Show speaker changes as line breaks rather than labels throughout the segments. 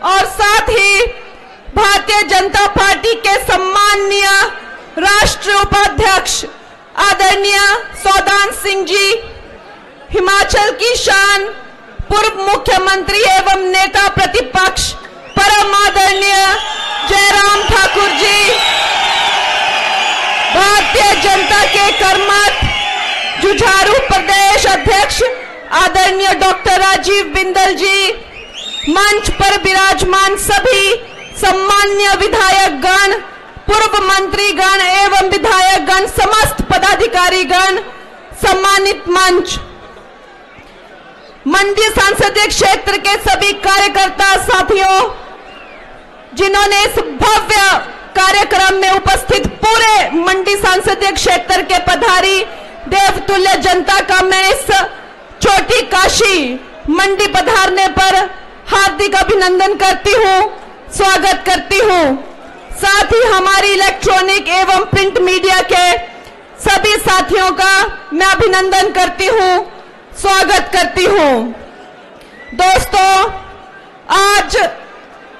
और साथ ही भारतीय जनता पार्टी के सम्माननीय राष्ट्रीय उपाध्यक्ष आदरणीय सौदान सिंह जी, हिमाचल की शान पूर्व मुख्यमंत्री एवं नेता प्रतिपक्ष परम आदरणीय जयराम ठाकुर जी, भारतीय जनता के कर्मठ जुझारू प्रदेश अध्यक्ष आदरणीय डॉक्टर राजीव बिंदल जी, मंच पर विराजमान सभी सम्मान्य विधायक गण, पूर्व मंत्री गण एवं विधायक गण, समस्त पदाधिकारी गण, सम्मानित मंच, मंडी संसदीय क्षेत्र के सभी कार्यकर्ता साथियों, जिन्होंने इस भव्य कार्यक्रम में उपस्थित पूरे मंडी संसदीय क्षेत्र के पधारी देवतुल्य जनता का मैं इस छोटी काशी मंडी पधारने पर हार्दिक अभिनंदन करती हूं, स्वागत करती हूं। साथ ही हमारी इलेक्ट्रॉनिक एवं प्रिंट मीडिया के सभी साथियों का मैं अभिनंदन करती हूं, स्वागत करती हूं। दोस्तों, आज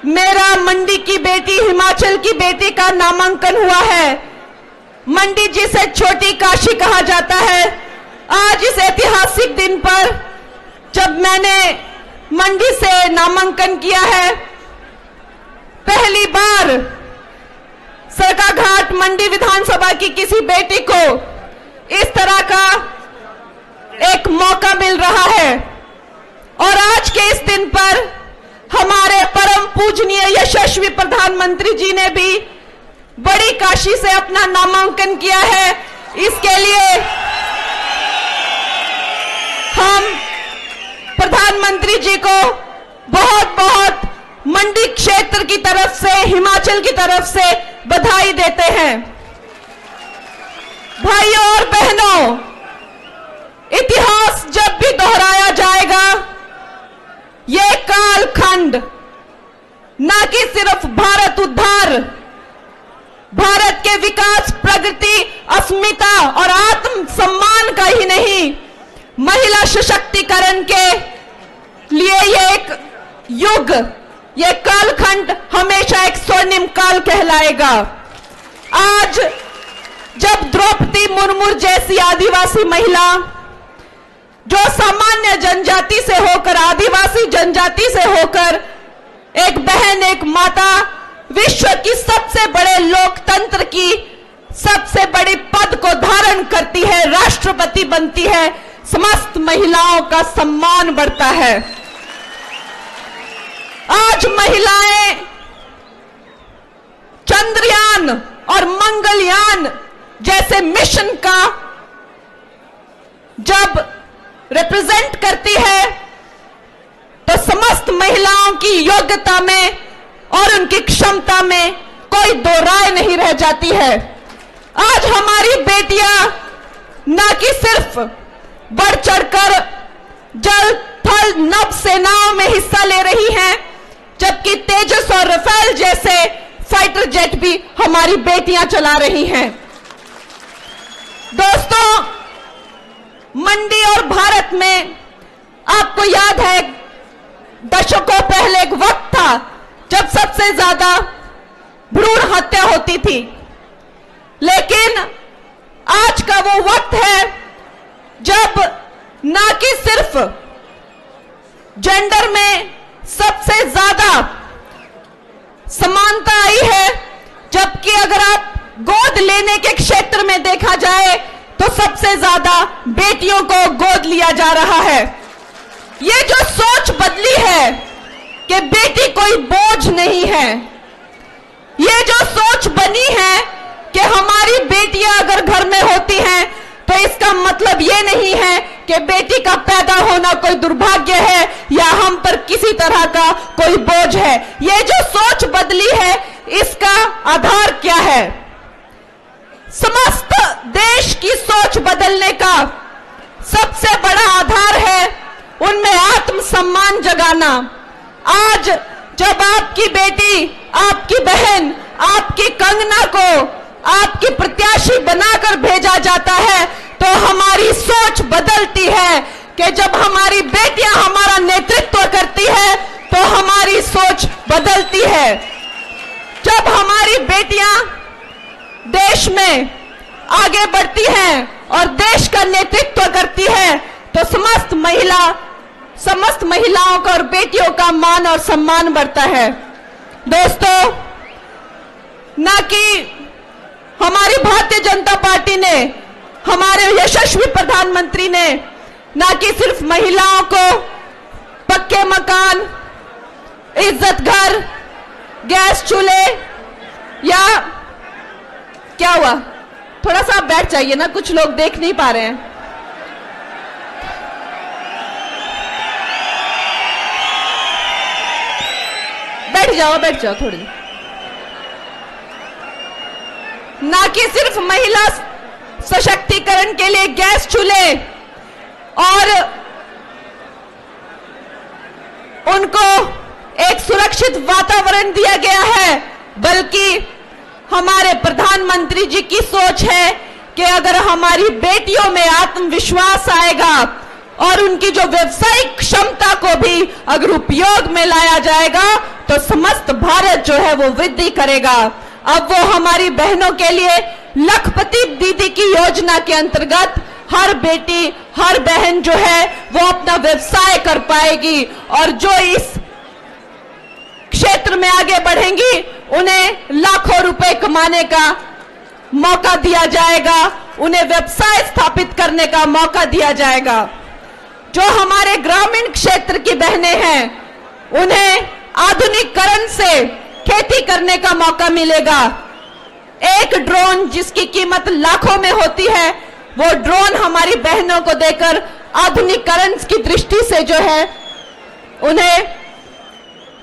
मेरा मंडी की बेटी, हिमाचल की बेटी का नामांकन हुआ है। मंडी जिसे छोटी काशी कहा जाता है, आज इस ऐतिहासिक दिन पर जब मैंने मंडी से नामांकन किया है, पहली बार सरकाघाट मंडी विधानसभा की किसी बेटी को इस तरह का एक मौका मिल रहा है। और आज के इस दिन पर हमारे परम पूजनीय यशस्वी प्रधानमंत्री जी ने भी बड़ी काशी से अपना नामांकन किया है। इसके लिए हम प्रधानमंत्री जी को बहुत बहुत मंडी क्षेत्र की तरफ से, हिमाचल की तरफ से बधाई देते हैं। भाइयों और बहनों, इतिहास जब भी दोहराया जाएगा, ये कालखंड न कि सिर्फ भारत उद्धार, भारत के विकास, प्रगति, अस्मिता और आत्म सम्मान का ही नहीं, महिला सशक्तिकरण के लिए ये एक युग, ये कालखंड हमेशा एक स्वर्णिम काल कहलाएगा। आज जब द्रौपदी मुर्मू जैसी आदिवासी महिला, जो सामान्य जनजाति से होकर, आदिवासी जनजाति से होकर एक बहन, एक माता, विश्व की सबसे बड़े लोकतंत्र की सबसे बड़ी पद को धारण करती है, राष्ट्रपति बनती है, समस्त महिलाओं का सम्मान बढ़ता है। आज महिलाएं चंद्रयान और मंगलयान जैसे मिशन का जब रिप्रेजेंट करती है, तो समस्त महिलाओं की योग्यता में और उनकी क्षमता में कोई दो राय नहीं रह जाती है। आज हमारी बेटियां न कि सिर्फ बढ़ चढ़कर जल, थल, नभ सेनाओं में हिस्सा ले रही हैं, जबकि तेजस और राफेल जैसे फाइटर जेट भी हमारी बेटियां चला रही हैं। दोस्तों, मंडी और भारत में आपको याद है, दशकों पहले एक वक्त था जब सबसे ज्यादा भ्रूण हत्या होती थी, लेकिन आज का वो वक्त है जब ना कि सिर्फ जेंडर में सबसे ज्यादा समानता आई है, जबकि अगर आप गोद लेने के क्षेत्र में देखा जाए तो सबसे ज्यादा बेटियों को गोद लिया जा रहा है। ये जो सोच बदली है कि बेटी कोई बोझ नहीं है, ये जो सोच बनी है कि हमारी बेटियां अगर घर में होती हैं तो इसका मतलब ये नहीं है कि बेटी का पैदा होना कोई दुर्भाग्य है या हम पर किसी तरह का कोई बोझ है। ये जो सोच बदली है, इसका आधार क्या है? समस्त देश की सोच बदलने का सबसे बड़ा आधार है उनमें आत्मसम्मान जगाना। आज जब आपकी बेटी, आपकी बहन, आपकी कंगना को आपकी प्रत्याशी बनाकर भेजा जाता है तो हमारी सोच बदलती है कि जब हमारी बेटियां हमारा नेतृत्व करती है तो हमारी सोच बदलती है। जब हमारी बेटियां देश में आगे बढ़ती हैं और देश का नेतृत्व करती है तो समस्त महिलाओं का और बेटियों का मान और सम्मान बढ़ता है। दोस्तों, ना कि हमारी भारतीय जनता पार्टी ने, हमारे यशस्वी प्रधानमंत्री ने ना कि सिर्फ महिलाओं को पक्के मकान, इज्जत घर, गैस चूल्हे, या क्या हुआ, थोड़ा सा आप बैठ जाइए ना, कुछ लोग देख नहीं पा रहे हैं। बैठ जाओ थोड़ी। ना कि सिर्फ महिला सशक्तिकरण के लिए गैस चूल्हे और उनको एक सुरक्षित वातावरण दिया गया है, बल्कि हमारे प्रधानमंत्री जी की सोच है कि अगर हमारी बेटियों में आत्मविश्वास आएगा और उनकी जो व्यवसायिक क्षमता को भी अगर उपयोग में लाया जाएगा तो समस्त भारत जो है वो वृद्धि करेगा। अब वो हमारी बहनों के लिए लखपति दीदी की योजना के अंतर्गत हर बेटी, हर बहन जो है वो अपना व्यवसाय कर पाएगी और जो इस क्षेत्र में आगे बढ़ेंगी उन्हें लाखों रुपए कमाने का मौका दिया जाएगा, उन्हें व्यवसाय स्थापित करने का मौका दिया जाएगा। जो हमारे ग्रामीण क्षेत्र की बहनें हैं उन्हें आधुनिकीकरण से खेती करने का मौका मिलेगा। एक ड्रोन जिसकी कीमत लाखों में होती है, वो ड्रोन हमारी बहनों को देकर आधुनिकीकरण की दृष्टि से जो है उन्हें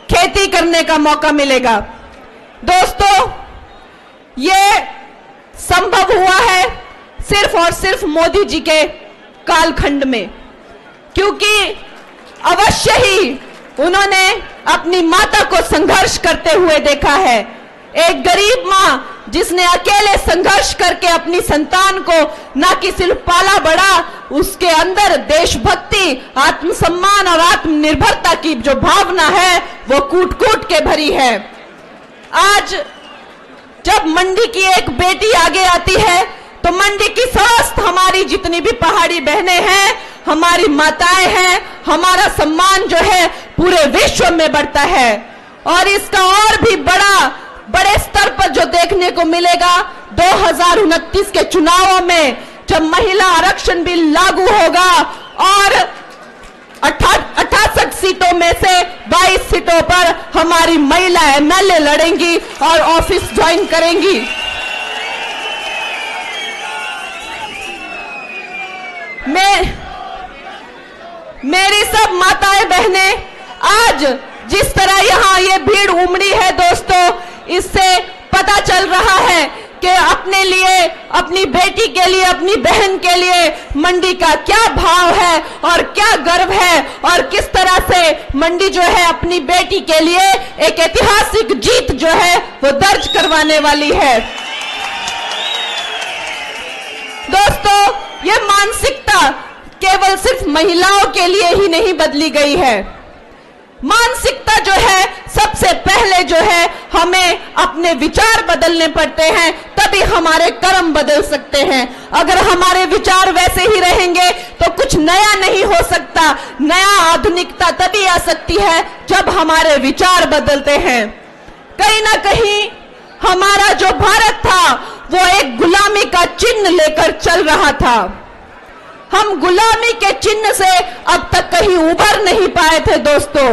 खेती करने का मौका मिलेगा। दोस्तों, ये संभव हुआ है सिर्फ और सिर्फ मोदी जी के कालखंड में, क्योंकि अवश्य ही उन्होंने अपनी माता को संघर्ष करते हुए देखा है। एक गरीब मां जिसने अकेले संघर्ष करके अपनी संतान को न कि सिर्फ पाला बड़ा, उसके अंदर देशभक्ति, आत्मसम्मान और आत्मनिर्भरता की जो भावना है वो कूट कूट के भरी है। आज जब मंडी की एक बेटी आगे आती है तो मंडी की समस्त हमारी जितनी भी पहाड़ी बहनें हैं, हमारी माताएं हैं, हमारा सम्मान जो है पूरे विश्व में बढ़ता है। और इसका और भी बड़े स्तर पर जो देखने को मिलेगा 2029 के चुनावों में, जब महिला आरक्षण बिल लागू होगा और 68 सीटों में से 22 सीटों पर हमारी महिला एमएलए लड़ेंगी और ऑफिस ज्वाइन करेंगी। मेरी सब माताएं बहनें, आज जिस तरह यहाँ ये भीड़ उमड़ी है दोस्तों, इससे पता चल रहा है कि अपने लिए, अपनी बेटी के लिए, अपनी बहन के लिए मंडी का क्या भाव है और क्या गर्व है और किस तरह से मंडी जो है अपनी बेटी के लिए एक ऐतिहासिक जीत जो है वो दर्ज करवाने वाली है। दोस्तों, ये मानसिकता केवल सिर्फ महिलाओं के लिए ही नहीं बदली गई है। मानसिकता जो है सबसे पहले जो है हमें अपने विचार बदलने पड़ते हैं, तभी हमारे कर्म बदल सकते हैं। अगर हमारे विचार वैसे ही रहेंगे तो कुछ नया नहीं हो सकता। नया आधुनिकता तभी आ सकती है जब हमारे विचार बदलते हैं। कहीं ना कहीं हमारा जो भारत था वो एक गुलामी का चिन्ह लेकर चल रहा था। हम गुलामी के चिन्ह से अब तक कहीं उभर नहीं पाए थे दोस्तों।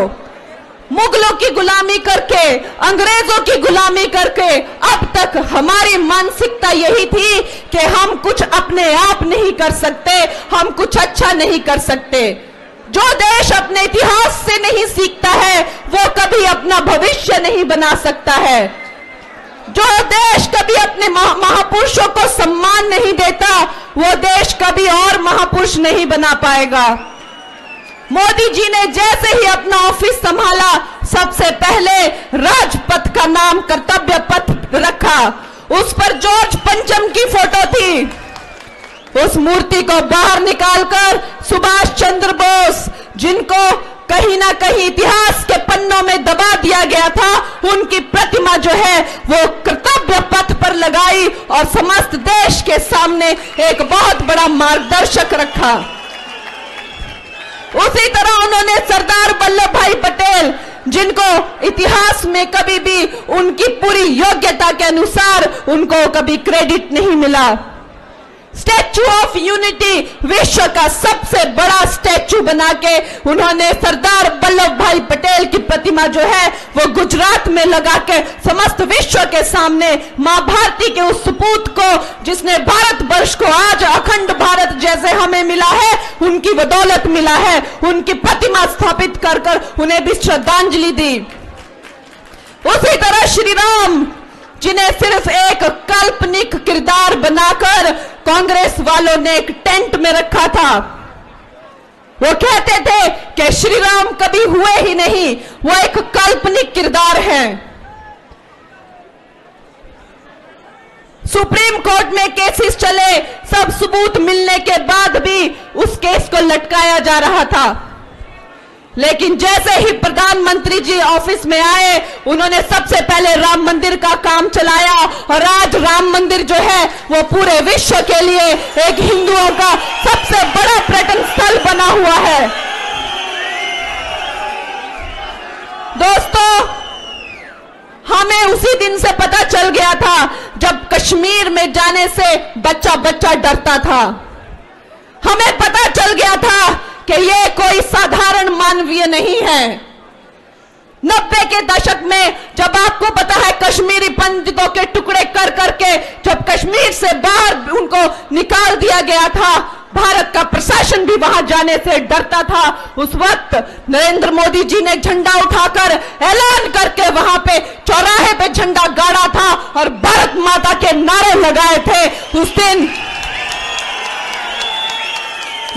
मुगलों की गुलामी करके, अंग्रेजों की गुलामी करके अब तक हमारी मानसिकता यही थी कि हम कुछ अपने आप नहीं कर सकते, हम कुछ अच्छा नहीं कर सकते। जो देश अपने इतिहास से नहीं सीखता है वो कभी अपना भविष्य नहीं बना सकता है। जो देश कभी अपने महापुरुषों को सम्मान नहीं देता वो देश कभी और महापुरुष नहीं बना पाएगा। मोदी जी ने जैसे ही अपना ऑफिस संभाला, सबसे पहले राजपथ का नाम कर्तव्य पथ रखा। उस पर जॉर्ज पंचम की फोटो थी। उस मूर्ति को बाहर निकालकर सुभाष चंद्र बोस, जिनको कहीं ना कहीं इतिहास के पन्नों में दबा दिया गया था, उनकी प्रतिमा जो है वो कर्तव्य पथ पर लगाई और समस्त देश के सामने एक बहुत बड़ा मार्गदर्शक रखा। उसी तरह उन्होंने सरदार वल्लभ भाई पटेल, जिनको इतिहास में कभी भी उनकी पूरी योग्यता के अनुसार उनको कभी क्रेडिट नहीं मिला, स्टैच्यू ऑफ यूनिटी, विश्व का सबसे बड़ा स्टैच्यू बना के उन्होंने सरदार वल्लभ भाई पटेल की प्रतिमा जो है वो गुजरात में लगा के समस्त विश्व के सामने मां भारती के उस सपूत को, जिसने भारत वर्ष को आज अखंड भारत जैसे हमें मिला है, उनकी बदौलत मिला है, उनकी प्रतिमा स्थापित कर कर उन्हें भी श्रद्धांजलि दी। उसी तरह श्री राम, जिन्हें सिर्फ एक काल्पनिक किरदार बनाकर कांग्रेस वालों ने एक टेंट में रखा था। वो कहते थे कि श्री राम कभी हुए ही नहीं, वो एक काल्पनिक किरदार है। सुप्रीम कोर्ट में केसेस चले, सब सबूत मिलने के बाद भी उस केस को लटकाया जा रहा था, लेकिन जैसे ही प्रधानमंत्री जी ऑफिस में आए, उन्होंने सबसे पहले राम मंदिर का काम चलाया और आज राम मंदिर जो है वो पूरे विश्व के लिए एक हिंदुओं का सबसे बड़ा पर्यटन स्थल बना हुआ है। दोस्तों, हमें उसी दिन से पता चल गया था जब कश्मीर में जाने से बच्चा बच्चा डरता था। हमें पता चल गया था कि ये कोई साधारण मानवीय नहीं है। 90 के दशक में जब आपको पता है कश्मीरी पंडितों के टुकड़े कर करके जब कश्मीर से बाहर उनको निकाल दिया गया था, भारत का प्रशासन भी वहां जाने से डरता था। उस वक्त नरेंद्र मोदी जी ने झंडा उठाकर ऐलान करके वहां पे चौराहे पे झंडा गाड़ा था और भारत माता के नारे लगाए थे। उस दिन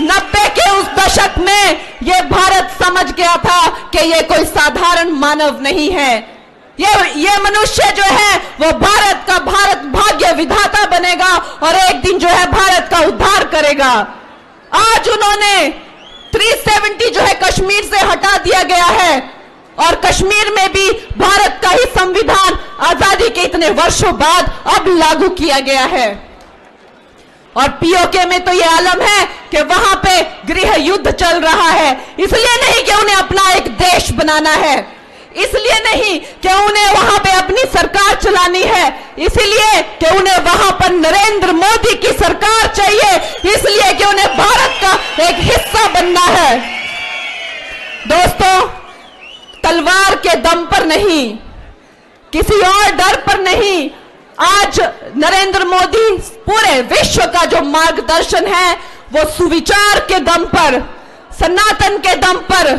90 के उस दशक में यह भारत समझ गया था कि यह कोई साधारण मानव नहीं है, ये मनुष्य जो है वो भारत भाग्य विधाता बनेगा और एक दिन जो है भारत का उद्धार करेगा। आज उन्होंने 370 जो है कश्मीर से हटा दिया गया है और कश्मीर में भी भारत का ही संविधान आजादी के इतने वर्षों बाद अब लागू किया गया है। और पीओके में तो यह आलम है कि वहां पे गृह युद्ध चल रहा है, इसलिए नहीं कि उन्हें अपना एक देश बनाना है, इसलिए नहीं कि उन्हें वहां पे अपनी सरकार चलानी है, इसलिए कि उन्हें वहां पर नरेंद्र मोदी की सरकार चाहिए, इसलिए कि उन्हें भारत का एक हिस्सा बनना है। दोस्तों, तलवार के दम पर नहीं, किसी और डर पर नहीं, आज नरेंद्र मोदी पूरे विश्व का जो मार्गदर्शन है वो सुविचार के दम पर, सनातन के दम पर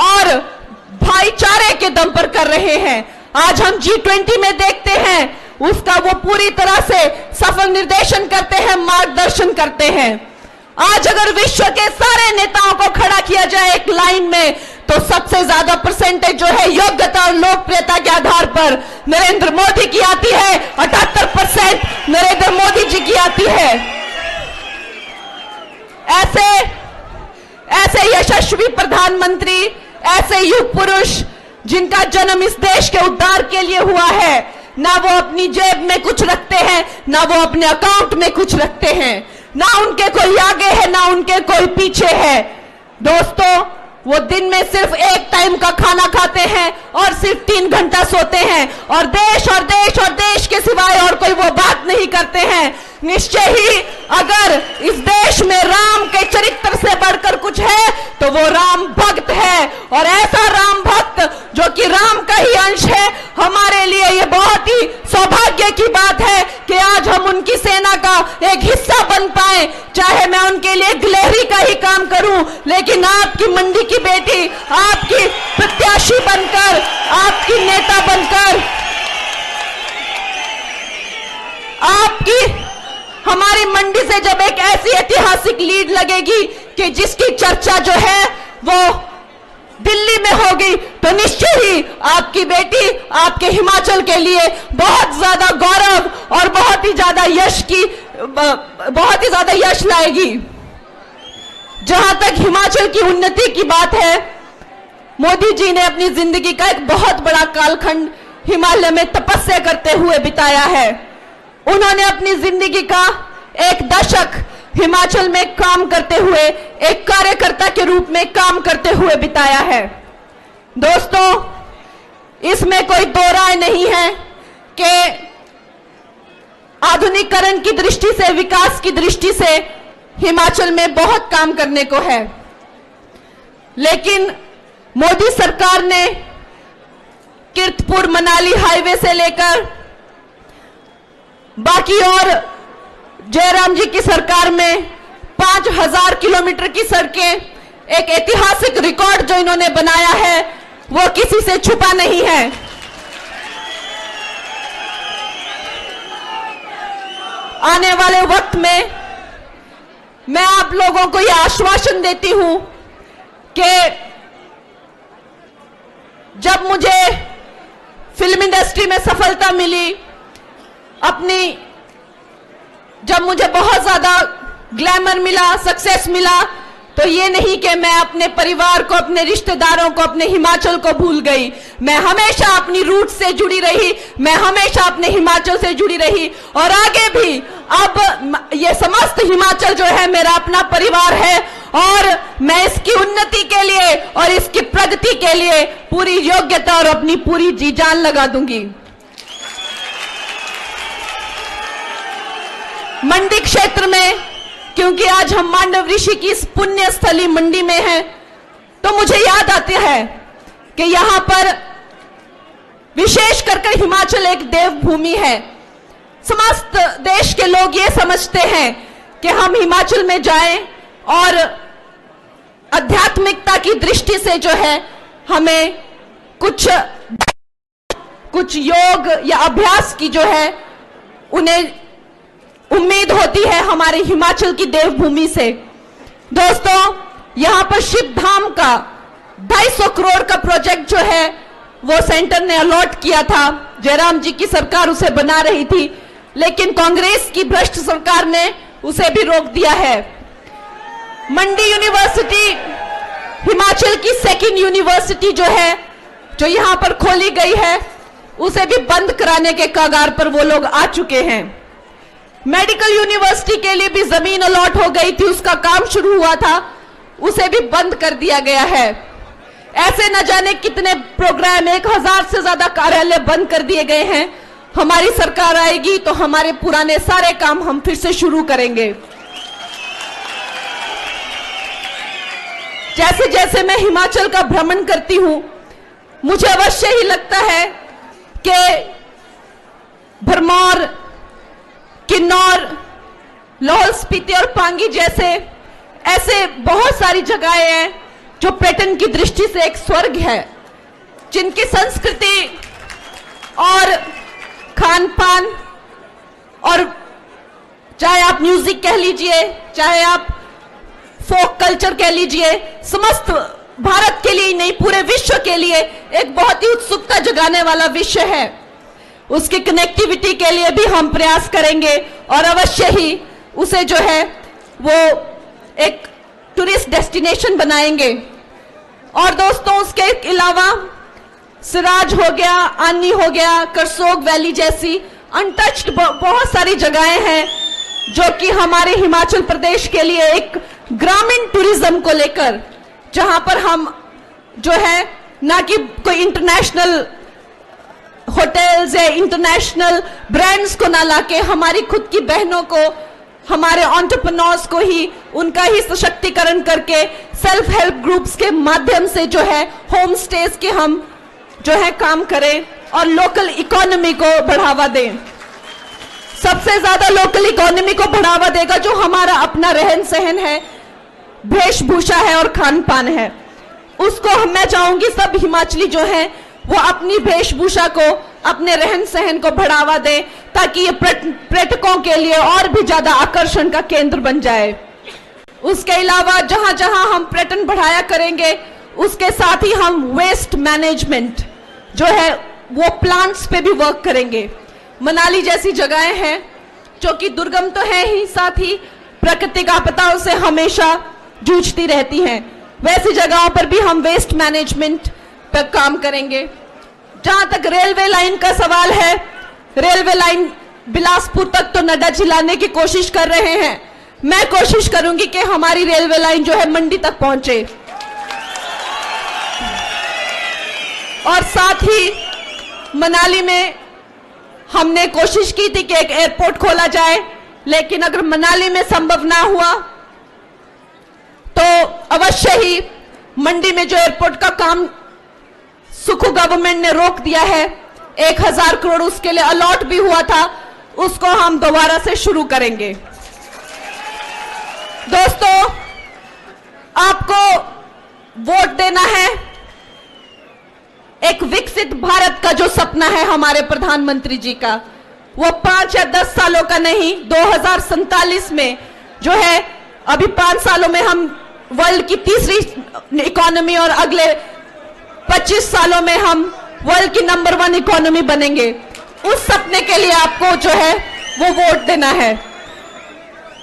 और भाईचारे के दम पर कर रहे हैं। आज हम G20 में देखते हैं उसका वो पूरी तरह से सफल निर्देशन करते हैं, मार्गदर्शन करते हैं। आज अगर विश्व के सारे नेताओं को खड़ा किया जाए एक लाइन में तो सबसे ज्यादा परसेंटेज जो है योग्यता और लोकप्रियता के आधार पर नरेंद्र मोदी की आती है, 78% नरेंद्र मोदी जी की आती है। ऐसे यशस्वी प्रधानमंत्री, ऐसे युग पुरुष जिनका जन्म इस देश के उद्धार के लिए हुआ है, ना वो अपनी जेब में कुछ रखते हैं, ना वो अपने अकाउंट में कुछ रखते हैं, ना उनके कोई आगे है ना उनके कोई पीछे है। दोस्तों, वो दिन में सिर्फ एक टाइम का खाना खाते हैं और सिर्फ 3 घंटा सोते हैं और देश के सिवाय और कोई वो बात नहीं करते हैं। निश्चय ही अगर इस देश में राम के चरित्र से बढ़कर कुछ है तो वो राम भक्त है और ऐसा राम भक्त जो कि राम का ही अंश है, हमारे लिए ये बहुत ही सौभाग्य की बात है कि आज हम उनकी सेना का एक हिस्सा बन पाए। चाहे मैं उनके लिए गिलहरी का ही काम करूं, लेकिन आपकी मंडी की बेटी, आपकी प्रत्याशी बनकर, आपकी नेता बनकर, आपकी हमारी मंडी से जब एक ऐसी ऐतिहासिक लीड लगेगी कि जिसकी चर्चा जो है वो दिल्ली में होगी, तो निश्चय ही आपकी बेटी आपके हिमाचल के लिए बहुत ज्यादा गौरव और बहुत ही ज्यादा यश लाएगी। जहां तक हिमाचल की उन्नति की बात है, मोदी जी ने अपनी जिंदगी का एक बहुत बड़ा कालखंड हिमालय में तपस्या करते हुए बिताया है। उन्होंने अपनी जिंदगी का एक दशक हिमाचल में काम करते हुए, एक कार्यकर्ता के रूप में काम करते हुए बिताया है। दोस्तों, इसमें कोई दो राय नहीं है कि आधुनिकीकरण की दृष्टि से, विकास की दृष्टि से हिमाचल में बहुत काम करने को है, लेकिन मोदी सरकार ने कीरतपुर मनाली हाईवे से लेकर बाकी और जयराम जी की सरकार में 5000 किलोमीटर की सड़कें, एक ऐतिहासिक रिकॉर्ड जो इन्होंने बनाया है वो किसी से छुपा नहीं है। आने वाले वक्त में मैं आप लोगों को यह आश्वासन देती हूं कि जब मुझे फिल्म इंडस्ट्री में सफलता मिली, जब मुझे बहुत ज्यादा ग्लैमर मिला, सक्सेस मिला, तो ये नहीं कि मैं अपने परिवार को, अपने रिश्तेदारों को, अपने हिमाचल को भूल गई। मैं हमेशा अपनी रूट से जुड़ी रही, मैं हमेशा अपने हिमाचल से जुड़ी रही और आगे भी। अब ये समस्त हिमाचल जो है मेरा अपना परिवार है और मैं इसकी उन्नति के लिए और इसकी प्रगति के लिए पूरी योग्यता और अपनी पूरी जी जान लगा दूंगी। मंडी क्षेत्र में, क्योंकि आज हम मांडव ऋषि की इस पुण्य स्थली मंडी में हैं, तो मुझे याद आता है कि यहां पर विशेष करके हिमाचल एक देवभूमि है। समस्त देश के लोग ये समझते हैं कि हम हिमाचल में जाएं और आध्यात्मिकता की दृष्टि से जो है हमें कुछ योग या अभ्यास की जो है उन्हें उम्मीद होती है हमारे हिमाचल की देवभूमि से। दोस्तों, यहां पर शिव धाम का 250 करोड़ का प्रोजेक्ट जो है वो सेंटर ने अलॉट किया था। जयराम जी की सरकार उसे बना रही थी, लेकिन कांग्रेस की भ्रष्ट सरकार ने उसे भी रोक दिया है। मंडी यूनिवर्सिटी हिमाचल की सेकंड यूनिवर्सिटी जो है, जो यहां पर खोली गई है, उसे भी बंद कराने के कगार पर वो लोग आ चुके हैं। मेडिकल यूनिवर्सिटी के लिए भी जमीन अलॉट हो गई थी, उसका काम शुरू हुआ था, उसे भी बंद कर दिया गया है। ऐसे न जाने कितने प्रोग्राम, 1000 से ज्यादा कार्यालय बंद कर दिए गए हैं। हमारी सरकार आएगी तो हमारे पुराने सारे काम हम फिर से शुरू करेंगे। जैसे जैसे मैं हिमाचल का भ्रमण करती हूं, मुझे अवश्य ही लगता है कि भरमौर, किन्नौर, लाहौल स्पीति और पांगी जैसे ऐसे बहुत सारी जगहें हैं जो पर्यटन की दृष्टि से एक स्वर्ग है, जिनकी संस्कृति और खान पान, और चाहे आप म्यूजिक कह लीजिए, चाहे आप फोक कल्चर कह लीजिए, समस्त भारत के लिए ही नहीं पूरे विश्व के लिए एक बहुत ही उत्सुकता जगाने वाला विषय है। उसकी कनेक्टिविटी के लिए भी हम प्रयास करेंगे और अवश्य ही उसे जो है वो एक टूरिस्ट डेस्टिनेशन बनाएंगे। और दोस्तों, उसके अलावा सिराज हो गया, आनी हो गया, करसोग वैली जैसी अनटच्ड बहुत सारी जगहें हैं जो कि हमारे हिमाचल प्रदेश के लिए एक ग्रामीण टूरिज्म को लेकर, जहां पर हम जो है ना कि कोई इंटरनेशनल होटल्स या इंटरनेशनल ब्रांड्स को ना लाके हमारी खुद की बहनों को, हमारे एंटरप्रेन्योर्स को ही, उनका ही सशक्तिकरण करके सेल्फ हेल्प ग्रुप्स के माध्यम से जो है होम स्टेज के हम जो है काम करें और लोकल इकोनॉमी को बढ़ावा दें। सबसे ज्यादा लोकल इकोनॉमी को बढ़ावा देगा जो हमारा अपना रहन सहन है, वेशभूषा है और खान पान है। उसको मैं चाहूंगी सब हिमाचली जो है वो अपनी वेशभूषा को, अपने रहन सहन को बढ़ावा दें, ताकि ये पर्यटकों के लिए और भी ज्यादा आकर्षण का केंद्र बन जाए। उसके अलावा जहां जहां हम पर्यटन बढ़ाया करेंगे, उसके साथ ही हम वेस्ट मैनेजमेंट जो है वो प्लांट्स पे भी वर्क करेंगे। मनाली जैसी जगहें हैं जो कि दुर्गम तो है ही, साथ ही प्राकृतिक आपदाओं से हमेशा जूझती रहती हैं। वैसी जगहों पर भी हम वेस्ट मैनेजमेंट पर काम करेंगे। जहां तक रेलवे लाइन का सवाल है, रेलवे लाइन बिलासपुर तक तो नड्डा जी लाने की कोशिश कर रहे हैं। मैं कोशिश करूंगी कि हमारी रेलवे लाइन जो है मंडी तक पहुंचे, और साथ ही मनाली में हमने कोशिश की थी कि एक एयरपोर्ट खोला जाए, लेकिन अगर मनाली में संभव ना हुआ तो अवश्य ही मंडी में जो एयरपोर्ट का काम सुखू गवर्नमेंट ने रोक दिया है, 1000 करोड़ उसके लिए अलॉट भी हुआ था, उसको हम दोबारा से शुरू करेंगे। दोस्तों, आपको वोट देना है। एक विकसित भारत का जो सपना है हमारे प्रधानमंत्री जी का, वो 5 या 10 सालों का नहीं, 2047 में जो है, अभी 5 सालों में हम वर्ल्ड की तीसरी इकोनॉमी और अगले 25 सालों में हम वर्ल्ड की नंबर 1 इकोनॉमी बनेंगे। उस सपने के लिए आपको जो है वो वोट देना है।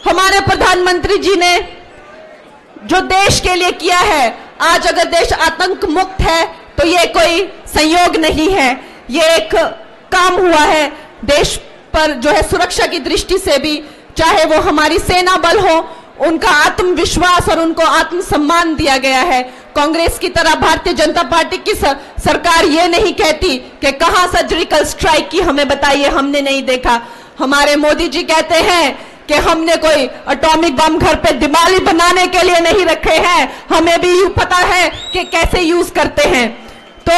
हमारे प्रधानमंत्री जी ने जो देश के लिए किया है, आज अगर देश आतंक मुक्त है तो ये कोई संयोग नहीं है, ये एक काम हुआ है देश पर जो है सुरक्षा की दृष्टि से भी, चाहे वो हमारी सेना बल हो, उनका आत्मविश्वास और उनको आत्मसम्मान दिया गया है। कांग्रेस की तरह भारतीय जनता पार्टी की सरकार ये नहीं कहती कि कहां सर्जिकल स्ट्राइक की, हमें बताइए, हमने नहीं देखा। हमारे मोदी जी कहते हैं कि हमने कोई एटॉमिक बम घर पे दिवाली बनाने के लिए नहीं रखे हैं, हमें भी पता है कि कैसे यूज करते हैं। तो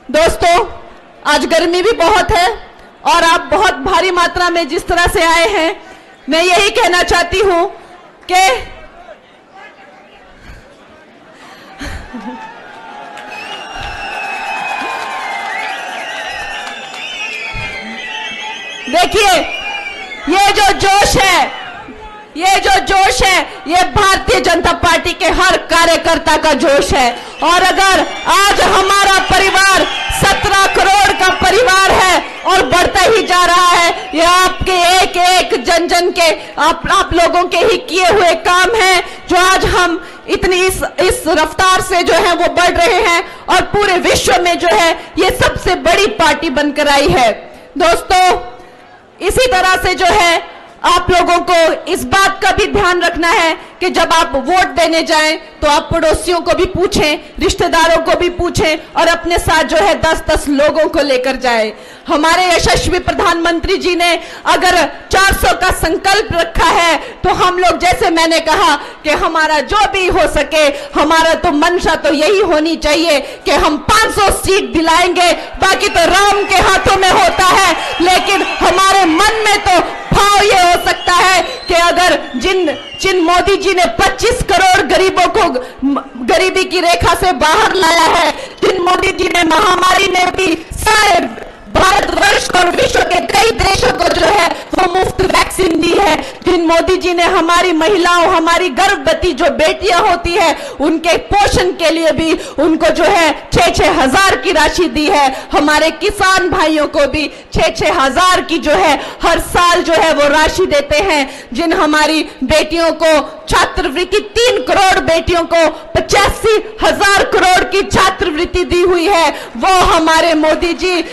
दोस्तों, आज गर्मी भी बहुत है और आप बहुत भारी मात्रा में जिस तरह से आए हैं, मैं यही कहना चाहती हूं कि देखिए, ये जो जोश है, ये भारतीय जनता पार्टी के हर कार्यकर्ता का जोश है। और अगर आज हमारा परिवार 17 करोड़ का परिवार है और बढ़ता ही जा रहा है, ये आपके एक एक जन जन के, आप लोगों के ही किए हुए काम हैं, जो आज हम इतनी इस रफ्तार से जो है वो बढ़ रहे हैं और पूरे विश्व में जो है ये सबसे बड़ी पार्टी बनकर आई है। दोस्तों, इसी तरह से जो है आप लोगों को इस बात का भी ध्यान रखना है कि जब आप वोट देने जाएं तो आप पड़ोसियों को भी पूछें, रिश्तेदारों को भी पूछें और अपने साथ जो है 10-10 लोगों को लेकर जाएं। हमारे यशस्वी प्रधानमंत्री जी ने अगर 400 का संकल्प रखा है तो हम लोग, जैसे मैंने कहा कि हमारा जो भी हो सके, हमारा तो मंशा तो यही होनी चाहिए कि हम 500 सीट दिलाएंगे। बाकी तो राम के हाथों में होता है, लेकिन हमारे मन में तो भाव ये हो सकता है कि अगर जिन मोदी जी ने 25 करोड़ गरीबों को गरीबी की रेखा से बाहर लाया है, जिन मोदी जी ने महामारी में भी सारे भारतवर्ष और विश्व के कई देशों को जो है वो मुफ्त वैक्सीन दी है, जिन मोदी जी ने हमारी महिलाओं, हमारी गर्भवती जो बेटियां होती है, उनके पोषण के लिए भी उनको जो है 6-6 हजार की राशि दी है। हमारे किसान भाइयों को भी 6-6 हजार की जो है हर साल जो है वो राशि देते हैं। जिन हमारी बेटियों को छात्रवृत्ति, 3 करोड़ बेटियों को 85 हजार करोड़ की छात्रवृत्ति दी हुई है, वो हमारे मोदी जी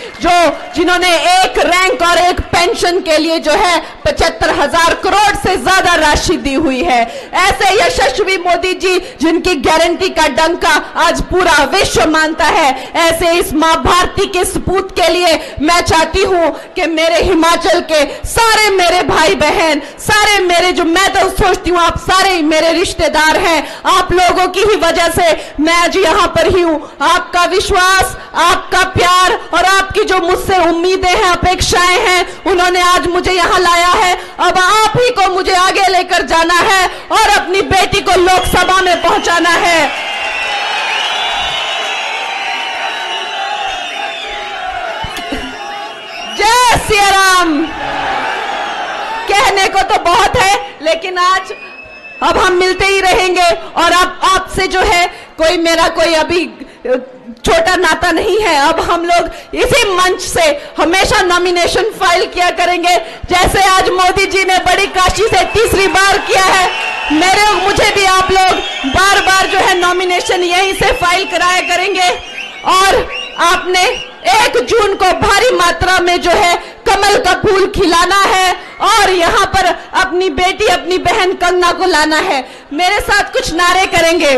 जिन्होंने एक रैंक और एक पेंशन के लिए जो है 75 हजार करोड़ से ज्यादा राशि दी हुई है। ऐसे यशस्वी मोदी जी जिनकी गारंटी का डंका आज पूरा विश्व मानता है, ऐसे इस मां भारती के सपूत के लिए मैं चाहती हूं कि मेरे हिमाचल के सारे मेरे भाई बहन, सारे मेरे, जो मैं तो सोचती हूं आप सारे मेरे रिश्तेदार हैं, आप लोगों की ही वजह से मैं आज यहां पर ही हूं। आपका विश्वास, आपका प्यार और आपकी जो मुझसे उम्मीदें हैं, अपेक्षाएं हैं, उन्होंने आज मुझे यहां लाया है। अब आप ही को मुझे आगे लेकर जाना है और अपनी बेटी को लोकसभा में पहुंचाना है। जय सिया राम। कहने को तो बहुत है, लेकिन आज अब हम मिलते ही रहेंगे और अब आपसे जो है कोई मेरा कोई अभी छोटा नाता नहीं है। अब हम लोग इसी मंच से हमेशा नॉमिनेशन फाइल किया करेंगे, जैसे आज मोदी जी ने बड़ी काशी से तीसरी बार किया है, मुझे भी आप लोग बार बार जो है नॉमिनेशन यहीं से फाइल कराया करेंगे और आपने 1 जून को भारी मात्रा में जो है कमल का फूल खिलाना है और यहाँ पर अपनी बेटी अपनी बहन कंगना को लाना है। मेरे साथ कुछ नारे करेंगे।